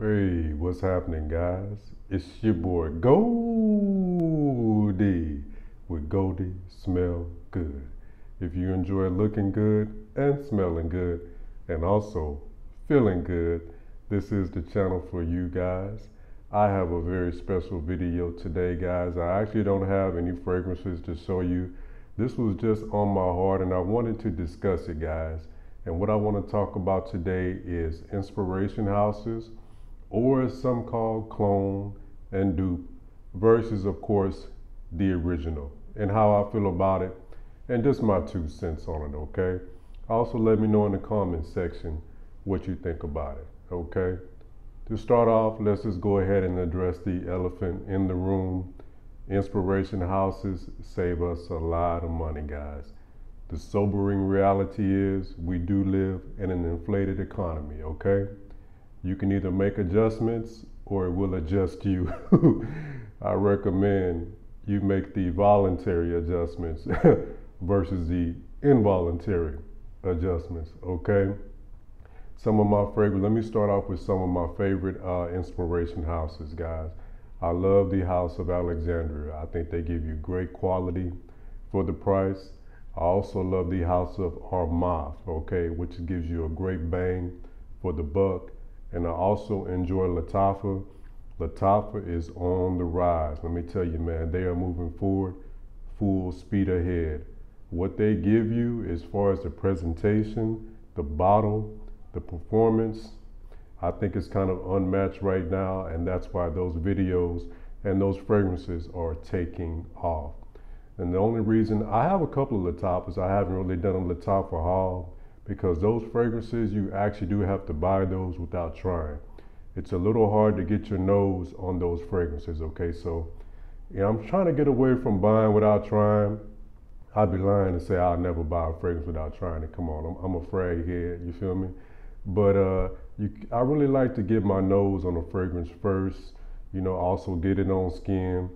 Hey, what's happening, guys? It's your boy Goldie with Goldie Smell Good. If you enjoy looking good and smelling good and also feeling good, this is the channel for you guys. I have a very special video today, guys. I actually don't have any fragrances to show you. This was just on my heart and I wanted to discuss it, guys. And what I want to talk about today is inspiration houses, or as some call clone and dupe, versus of course the original, and how I feel about it, and just my 2 cents on it, okay? Also let me know in the comment section what you think about it, okay? To start off, let's just go ahead and address the elephant in the room. Inspiration houses save us a lot of money, guys. The sobering reality is we do live in an inflated economy, okay? You can either make adjustments or it will adjust you. I recommend you make the voluntary adjustments versus the involuntary adjustments, okay? Let me start off with some of my favorite inspiration houses, guys. I love the House of Alexandria. I think they give you great quality for the price. I also love the House of Armagh, okay, which gives you a great bang for the buck. And I also enjoy Lattafa. Lattafa is on the rise. Let me tell you, man, they are moving forward full speed ahead. What they give you as far as the presentation, the bottle, the performance, I think it's kind of unmatched right now, and that's why those videos and those fragrances are taking off. And the only reason, I have a couple of Lattafas, I haven't really done a Lattafa haul, because those fragrances, you actually do have to buy those without trying. It's a little hard to get your nose on those fragrances, okay? So, yeah, I'm trying to get away from buying without trying. I'd be lying to say I'll never buy a fragrance without trying it. Come on, I'm a frag head, you feel me? But I really like to get my nose on a fragrance first, also get it on skin,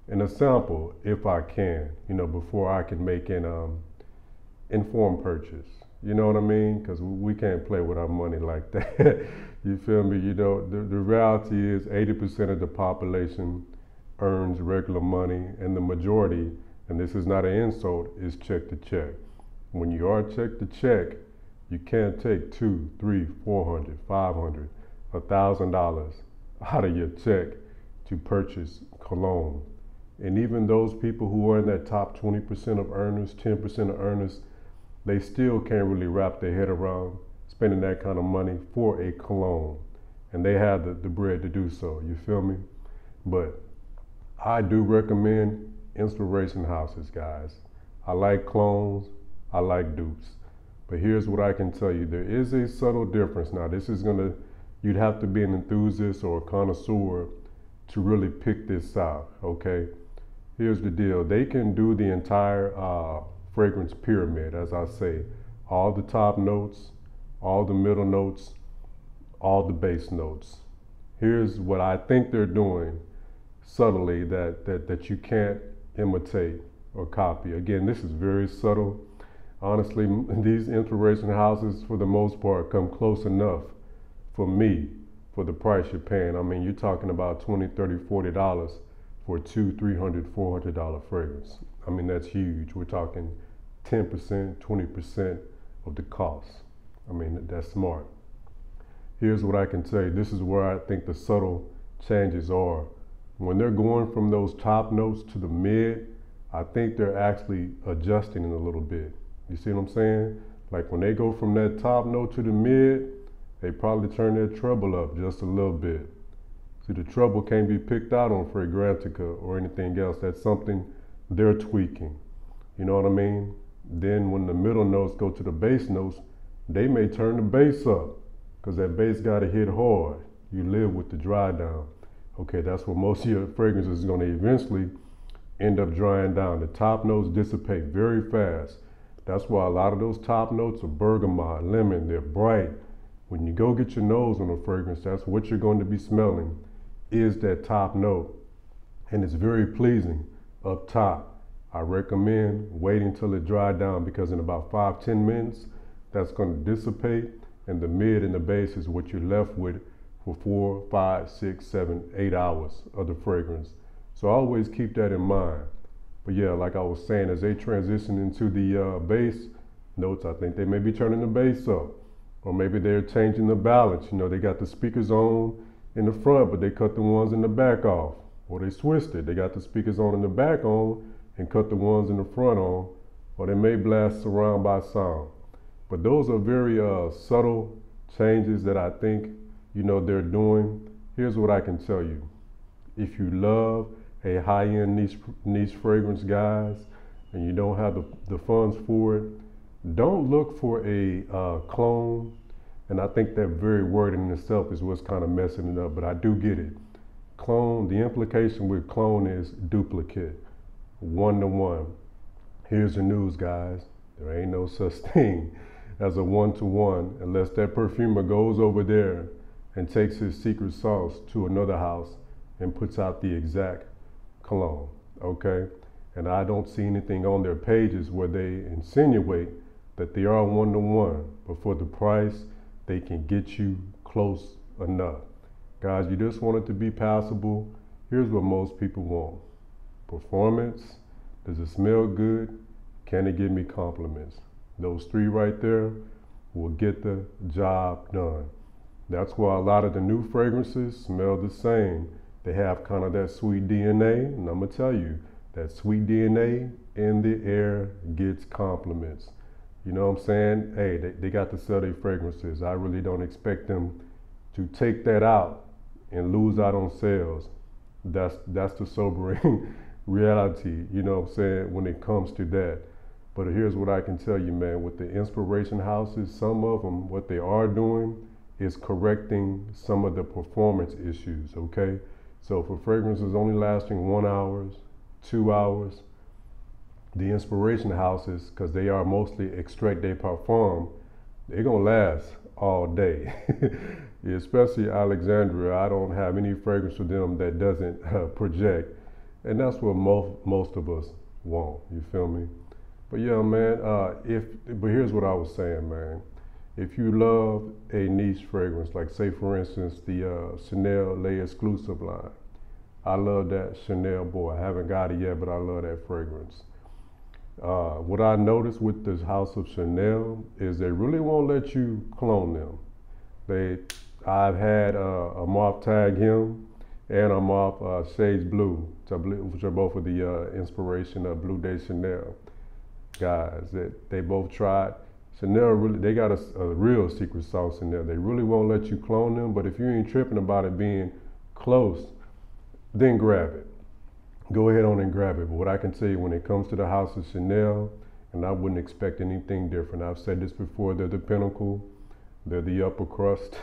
and a sample if I can, before I can make an informed purchase. You know what I mean? Because we can't play with our money like that. You feel me? The reality is 80% of the population earns regular money, and the majority, and this is not an insult, is check to check. When you are check to check, you can't take $200, $300, $400, $500, $1,000 out of your check to purchase cologne. And even those people who are in that top 20% of earners, 10% of earners, they still can't really wrap their head around spending that kind of money for a cologne. And they have the bread to do so, you feel me? But I do recommend inspiration houses, guys. I like clones, I like dupes. But here's what I can tell you. There is a subtle difference. Now you'd have to be an enthusiast or a connoisseur to really pick this out, okay? Here's the deal. They can do the entire fragrance pyramid, as I say. All the top notes, all the middle notes, all the base notes. Here's what I think they're doing subtly that you can't imitate or copy. Again, this is very subtle. Honestly, these inspiration houses, for the most part, come close enough for me for the price you're paying. I mean, you're talking about $20, $30, $40 for a $200, $300, $400 fragrance. I mean, that's huge. We're talking 10%, 20% of the cost. I mean, that's smart. Here's what I can tell you. This is where I think the subtle changes are. When they're going from those top notes to the mid, I think they're actually adjusting it a little bit. You see what I'm saying? Like when they go from that top note to the mid, they probably turn their treble up just a little bit. See, the treble can't be picked out on Fragrantica or anything else. That's something they're tweaking. You know what I mean? Then when the middle notes go to the bass notes, they may turn the bass up because that bass got to hit hard. You live with the dry down. Okay, that's where most of your fragrances is going to eventually end up drying down. The top notes dissipate very fast. That's why a lot of those top notes are bergamot, lemon, they're bright. When you go get your nose on a fragrance, that's what you're going to be smelling, is that top note. And it's very pleasing up top. I recommend waiting till it dries down, because in about 5-10 minutes, that's going to dissipate, and the mid and the base is what you're left with for 4, 5, 6, 7, 8 hours of the fragrance. So always keep that in mind. But yeah, like I was saying, as they transition into the bass notes, I think they may be turning the bass up. Or maybe they're changing the balance. You know, they got the speakers on in the front, but they cut the ones in the back off. Or they switched it. They got the speakers on in the back on and cut the ones in the front on. Or they may blast surround by sound. But those are very subtle changes that I think, you know, they're doing. Here's what I can tell you. If you love a high-end niche fragrance, guys, and you don't have the funds for it, don't look for a clone. And I think that very word in itself is what's kind of messing it up, but I do get it. Clone, the implication with clone is duplicate, one-to-one. Here's the news, guys. There ain't no such thing as a one-to-one unless that perfumer goes over there and takes his secret sauce to another house and puts out the exact cologne, okay? And I don't see anything on their pages where they insinuate that they are one-to-one, but for the price, they can get you close enough. Guys, you just want it to be passable. Here's what most people want. Performance, does it smell good? Can it give me compliments? Those three right there will get the job done. That's why a lot of the new fragrances smell the same. They have kind of that sweet DNA, and I'm gonna tell you, that sweet DNA in the air gets compliments. You know what I'm saying? Hey, they got to sell their fragrances. I really don't expect them to take that out and lose out on sales. That's the sobering reality, you know what I'm saying, when it comes to that. But here's what I can tell you, man, with the inspiration houses, some of them, what they are doing is correcting some of the performance issues, okay? So for fragrances only lasting 1 hour, 2 hours, the inspiration houses, because they are mostly extrait de parfum, they're gonna last all day. Especially Alexandria, I don't have any fragrance for them that doesn't project. And that's what most of us want, you feel me? But yeah, man, but here's what I was saying, man. If you love a niche fragrance, like say for instance, the Chanel Le Exclusive line. I love that Chanel, boy. I haven't got it yet, but I love that fragrance. What I noticed with this House of Chanel is they really won't let you clone them. I've had a Moth Tag Him and a Moth Shades Blue, which are both of the inspiration of Bleu de Chanel guys that they both tried. Chanel really, they got a real secret sauce in there. They really won't let you clone them, but if you ain't tripping about it being close, then grab it. Go ahead on and grab it. But what I can tell you when it comes to the House of Chanel, and I wouldn't expect anything different. I've said this before, they're the pinnacle, they're the upper crust.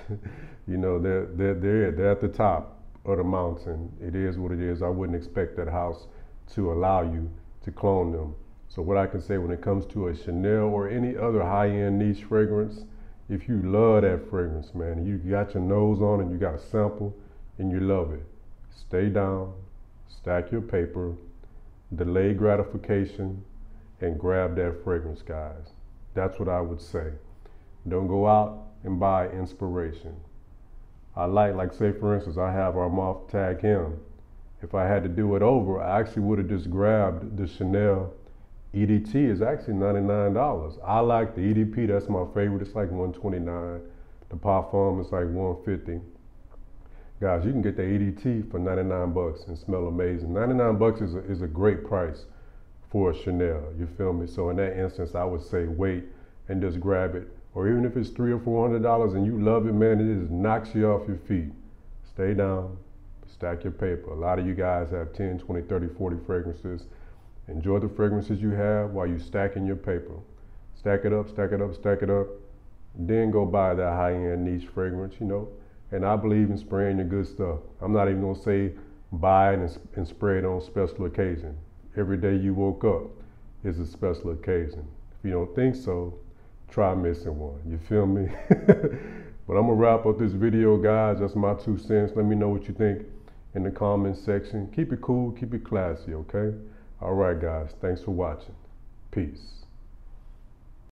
You know, they're at the top of the mountain. It is what it is. I wouldn't expect that house to allow you to clone them. So what I can say when it comes to a Chanel or any other high-end niche fragrance, if you love that fragrance, man, you got your nose on it, you got a sample, and you love it, stay down, stack your paper, delay gratification, and grab that fragrance, guys. That's what I would say. Don't go out and buy inspiration. I like say for instance, I have our Moth Tag Him. If I had to do it over, I actually would have just grabbed the Chanel EDT. Is actually $99. I like the EDP, that's my favorite. It's like $129. The Parfum is like $150. Guys, you can get the EDT for 99 bucks and smell amazing. 99 bucks is a great price for a Chanel, you feel me? So in that instance, I would say wait and just grab it. Or even if it's $300 or $400 and you love it, man, it just knocks you off your feet. Stay down, stack your paper. A lot of you guys have 10, 20, 30, 40 fragrances. Enjoy the fragrances you have while you're stacking your paper. Stack it up, stack it up, stack it up. Then go buy that high-end niche fragrance, you know. And I believe in spraying your good stuff. I'm not even gonna say buy it and spray it on special occasion. Every day you woke up is a special occasion. If you don't think so, try missing one, you feel me? But I'm gonna wrap up this video, guys. That's my 2 cents. Let me know what you think in the comments section. Keep it cool, keep it classy, okay? All right, guys, thanks for watching. Peace.